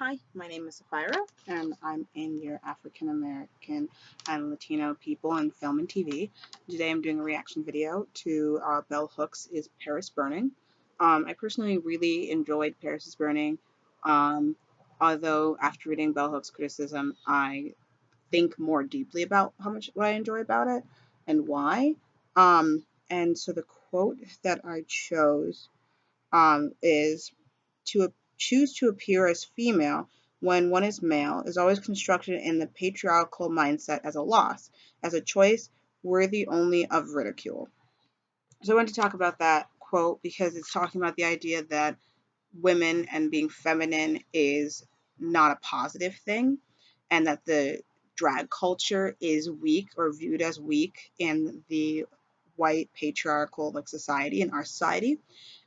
Hi, my name is Sapphira, and I'm in your African American and Latino people in film and TV. Today I'm doing a reaction video to Bell Hooks' is Paris Burning. I personally really enjoyed Paris is Burning, um, although after reading Bell Hooks' criticism, I think more deeply about what I enjoy about it and why. And so the quote that I chose is to choose to appear as female when one is male is always constructed in the patriarchal mindset as a loss, as a choice worthy only of ridicule. So I want to talk about that quote because it's talking about the idea that women and being feminine is not a positive thing, and that the drag culture is weak or viewed as weak in the white patriarchal society, in our society,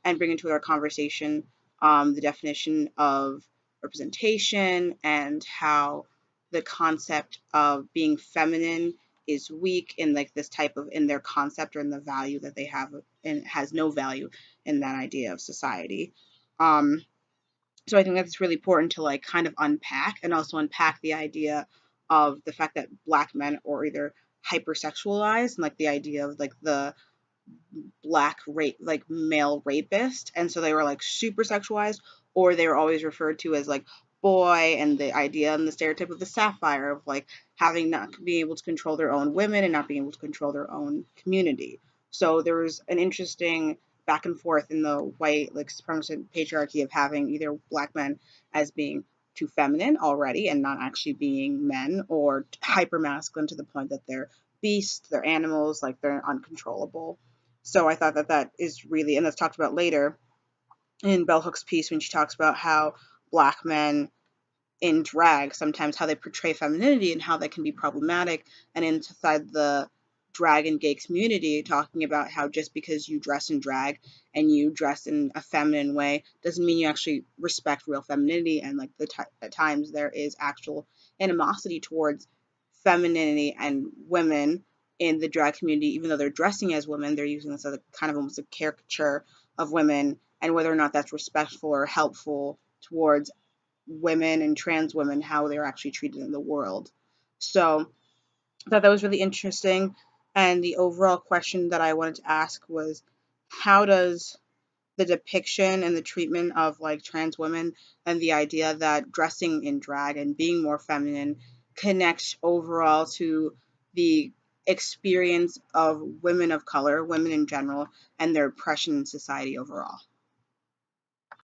and bring into our conversation the definition of representation and how the concept of being feminine is weak in this type of in their concept or in the value that they have, and has no value in that idea of society. um, so I think that's really important to kind of unpack, and also unpack the idea of the fact that black men are either hypersexualized, and the idea of the black rape, male rapist, and so they were super sexualized, or they were always referred to as boy, and the idea and the stereotype of the sapphire of having not being able to control their own women and not being able to control their own community. So there was an interesting back and forth in the white supremacist patriarchy of having either black men as being too feminine already and not actually being men, or hyper masculine to the point that they're beasts, they're animals, they're uncontrollable. So I thought that that is really, and that's talked about later in Bell Hooks' piece when she talks about how black men in drag, sometimes how they portray femininity and how that can be problematic, and inside the drag and gay community, talking about how just because you dress in drag and you dress in a feminine way doesn't mean you actually respect real femininity, and at times there is actual animosity towards femininity and women in the drag community. Even though they're dressing as women, they're using this as a kind of almost a caricature of women, and whether or not that's respectful or helpful towards women and trans women, how they're actually treated in the world. So I thought that was really interesting. And the overall question that I wanted to ask was, how does the depiction and the treatment of trans women and the idea that dressing in drag and being more feminine connect overall to the experience of women of color, women in general, and their oppression in society overall?